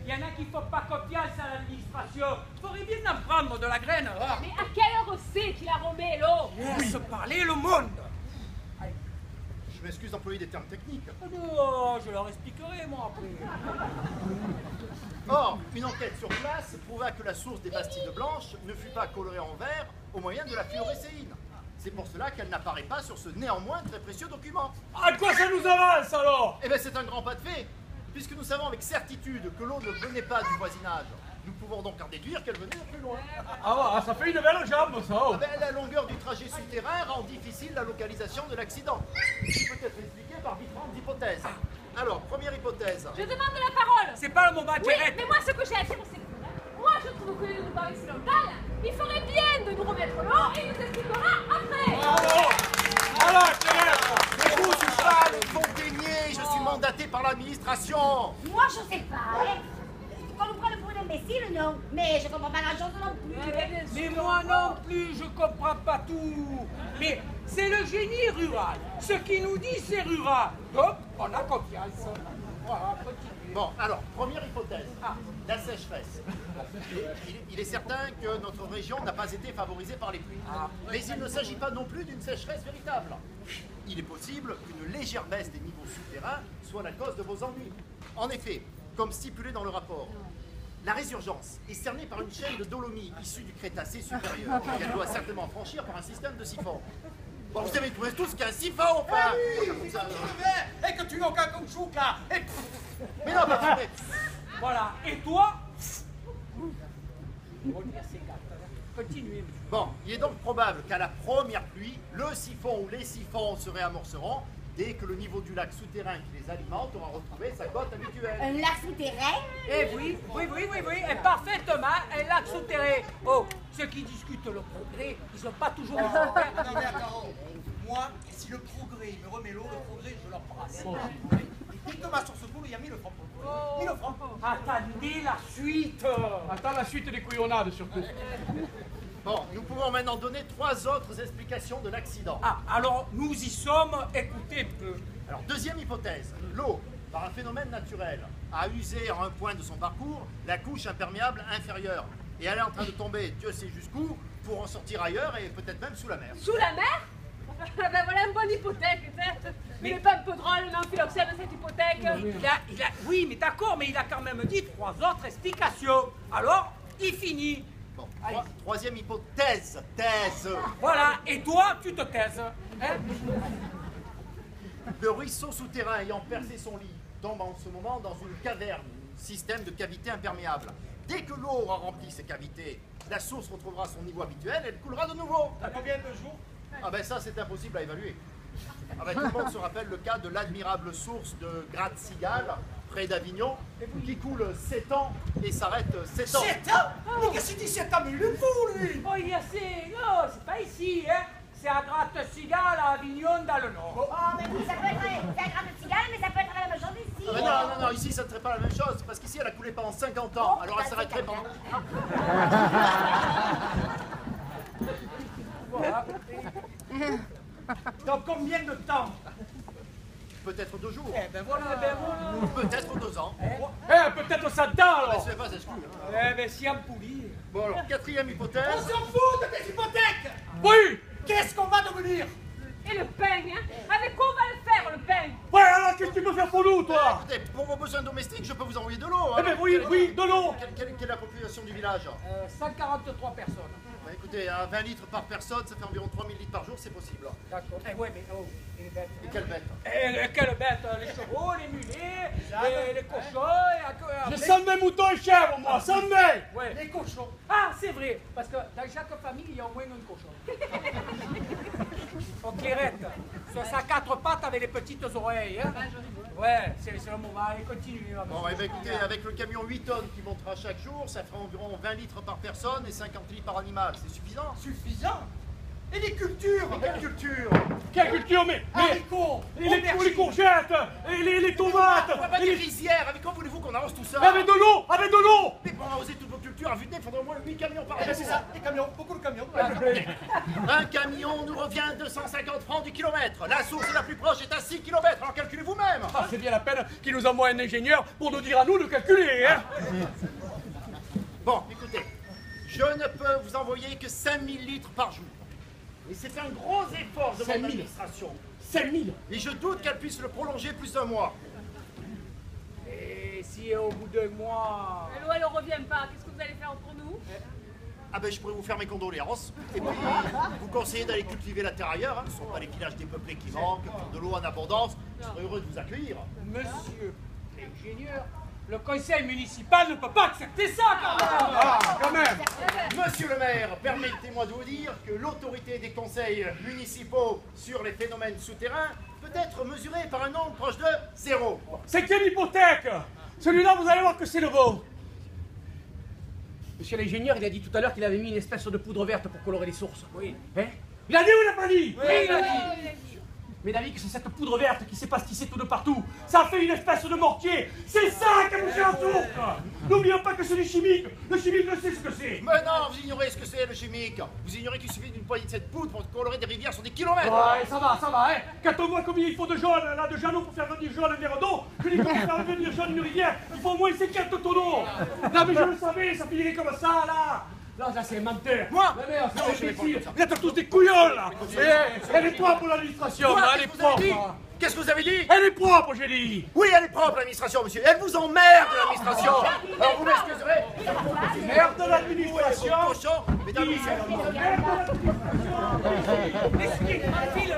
Il y en a qui ne font pas confiance à l'administration. Faudrait bien en prendre de la graine. Hein. Mais à quelle heure c'est qu'il a remis l'eau? Laisse parler le monde. Je m'excuse d'employer des termes techniques. Oh, je leur expliquerai, moi, après. Or, une enquête sur place prouva que la source des Bastides Blanches ne fut pas colorée en vert au moyen de la fluorescéine. C'est pour cela qu'elle n'apparaît pas sur ce néanmoins très précieux document. À quoi ça nous avance, alors? Eh bien, c'est un grand pas de fait, puisque nous savons avec certitude que l'eau ne venait pas du voisinage. Nous pouvons donc en déduire qu'elle venait de plus loin. Ah, ça fait une belle jambe, ça. Ah ben, la longueur du trajet souterrain rend difficile la localisation de l'accident, qui peut être expliqué par différentes hypothèses. Alors, première hypothèse. Je demande la parole. C'est pas le moment, Oui, Thérèse. mais moi, ce que j'ai à dire, c'est que moi, je trouve que nous parler si longtemps, il ferait bien de nous remettre l'eau et il nous expliquera après. Alors, Thérèse. Mais vous, Suzanne Fontainier, je suis mandaté par l'administration. Moi, je sais pas, hein. On nous prend le pour un imbécile, non? Mais je comprends pas grand-chose non plus. Mais moi non plus, je comprends pas tout. Mais c'est le génie rural. Ce qu'il nous dit, c'est rural. Donc, on a confiance. Voilà, continue. Bon, alors, première hypothèse. La sécheresse. Il est certain que notre région n'a pas été favorisée par les pluies. Mais il ne s'agit pas non plus d'une sécheresse véritable. Il est possible qu'une légère baisse des niveaux souterrains soit la cause de vos ennuis. En effet, comme stipulé dans le rapport, la résurgence est cernée par une chaîne de dolomies issue du Crétacé supérieur, qu'elle doit certainement franchir par un système de siphon. Bon, vous savez tous qu'il y a un siphon, enfin. Et que tu n'as aucun caoutchouc, là. Mais non, pas vrai. Voilà. Et toi? Continuez. Bon, il est donc probable qu'à la première pluie, le siphon ou les siphons se réamorceront dès que le niveau du lac souterrain qui les alimente aura retrouvé sa cote habituelle. Un lac souterrain? Eh oui. Et parfaitement, un lac souterrain. Oh, ceux qui discutent le progrès, ils n'ont pas toujours raison. Non mais attends, moi, si le progrès me remet l'eau, le progrès, je l'embrasse. Et dès que ma source coule, il y a 1000 francs pour le progrès. 1000 francs. Attendez la suite. Attends la suite des couillonnades, surtout. Bon, nous pouvons maintenant donner 3 autres explications de l'accident. Alors nous y sommes, écoutez peu. Alors, deuxième hypothèse, l'eau, par un phénomène naturel, a usé à un point de son parcours la couche imperméable inférieure. Et elle est en train de tomber, Dieu sait jusqu'où, pour en sortir ailleurs et peut-être même sous la mer. Sous la mer? Ben voilà une bonne hypothèque, certes. Mais il n'est pas un peu drôle, non, Philoxène, cette hypothèque? Oui, mais d'accord, mais il a quand même dit 3 autres explications. Alors, il finit. Bon, troisième hypothèse, thèse. Voilà, et toi, tu te taises. Hein? Le ruisseau souterrain ayant percé son lit tombe en ce moment dans une caverne, système de cavité imperméable. Dès que l'eau aura rempli ces cavités, la source retrouvera son niveau habituel et elle coulera de nouveau. À combien de jours? Ah ben ça, c'est impossible à évaluer. Ah ben, tout le monde se rappelle le cas de l'admirable source de Gratte-Cigale, près d'Avignon, qui coule 7 ans et s'arrête 7 ans. 7 ans? Mais qu'est-ce qu'il dit 7 ans? Mais il est fou, lui! Oh, il y a non, c'est pas ici, hein. C'est à Gratte-Cigale, à Avignon, dans le Nord. Oh, mais oui, ça peut être un grain de cigale, mais ça peut être la même chose ici. Ah ben non, ici ça ne serait pas la même chose, parce qu'ici elle a coulé pendant 50 ans, alors elle s'arrêterait pendant... Voilà. Dans combien de temps? Peut-être 2 jours, Eh ben voilà, peut-être 2 ans. Peut-être ça dedans, Mais alors. ce n'est pas exclu. Hein. Eh ben si en poulie. Bon alors, quatrième On hypothèse. s'en fout de tes hypothèques! Oui. Qu'est-ce qu'on va devenir? Et le pain, hein? Avec quoi on va le faire, le pain? Ouais, alors qu'est-ce que tu peux faire pour nous, toi? Écoutez, pour vos besoins domestiques, je peux vous envoyer de l'eau. Eh ben oui, de l'eau. Quelle est la population du village? 143 personnes. Bah, écoutez, à 20 litres par personne, ça fait environ 3000 litres par jour, c'est possible. D'accord. Eh ouais, mais oh, et les bêtes. Et quelle bête? Quelle bête? Les chevaux, les mulets, les cochons, J'ai 120 moutons et chèvres, moi, 120. Ouais. Les cochons. Ah, c'est vrai, parce que dans chaque famille, il y a au moins un cochon. Oh, Clairette, sur sa 4 pattes avec les petites oreilles. Hein? Ouais, c'est le moment. Allez, continue. Bon, eh ben, écoutez, avec le camion 8 tonnes qui montera chaque jour, ça fera environ 20 litres par personne et 50 litres par animal. C'est suffisant? Suffisant? Et les cultures? Mais quelle culture? Quelle culture, mais Haricots! les courgettes, et les tomates. On va pas des rizières, avec quoi voulez-vous qu'on arrose tout ça? Avec de l'eau, avec de l'eau. Mais pour arroser toutes vos cultures, à vue de nez, il faudrait au moins 8 camions par jour. C'est ça, des camions, beaucoup de camions. Un camion nous revient 250 francs du kilomètre. La source la plus proche est à 6 km, alors calculez vous-même. Ah, c'est bien la peine qu'il nous envoie un ingénieur pour nous dire à nous de calculer, hein. Bon, écoutez, je ne peux vous envoyer que 5000 litres par jour. Et c'est un gros effort de 5 mon 000. administration. 5 000. Et je doute qu'elle puisse le prolonger plus d'un mois. Et si au bout de mois... Mais l'eau, elle ne revient pas. Qu'est-ce que vous allez faire pour nous? Ah ben je pourrais vous faire mes condoléances. Et puis vous conseiller d'aller cultiver la terre ailleurs. Hein. Ce ne sont pas les villages dépeuplés qui manquent, de l'eau en abondance. Je serais heureux de vous accueillir. Monsieur l'ingénieur, le conseil municipal ne peut pas accepter ça quand même. Ah, quand même. Monsieur le maire, permettez-moi de vous dire que l'autorité des conseils municipaux sur les phénomènes souterrains peut être mesurée par un nombre proche de 0. Cinquième hypothèque. Celui-là, vous allez voir que c'est le beau. Monsieur l'ingénieur, il a dit tout à l'heure qu'il avait mis une espèce de poudre verte pour colorer les sources. Oui. Hein? Il a dit ou il n'a pas dit? Oui, il a dit. Mais David, c'est cette poudre verte qui s'est pastissée tout de partout. Ça fait une espèce de mortier. C'est ça qui a bougé la source. N'oublions pas que c'est du chimique. Le chimique, je sais ce que c'est. Mais non, vous ignorez ce que c'est le chimique. Vous ignorez qu'il suffit d'une poignée de cette poudre pour colorer des rivières sur des kilomètres. Ouais, ça va, hein. Quand on voit combien il faut de jaune, là, de Jeannot pour faire venir jaune un verre d'eau, je dis pour faire venir jaune une rivière, il faut au moins 50 tonneaux. Non, mais je le savais, ça finirait comme ça, là. Là, ça c'est un menteur. Moi La merde, Non, c'est je n'ai pas imbécile. dit ça. Vous êtes tous des couillons, là. Elle est propre, l'administration. Quoi, là, elle est qu'est-ce que vous avez dit propre. Qu'est-ce que vous avez dit? Elle est propre, j'ai dit. Oui, elle est propre, l'administration, monsieur. Elle vous emmerde, l'administration. Alors vous m'excuserez. Merde de l'administration. Cochon, mesdames et messieurs. Merde de l'administration. Laissez-les tranquilles,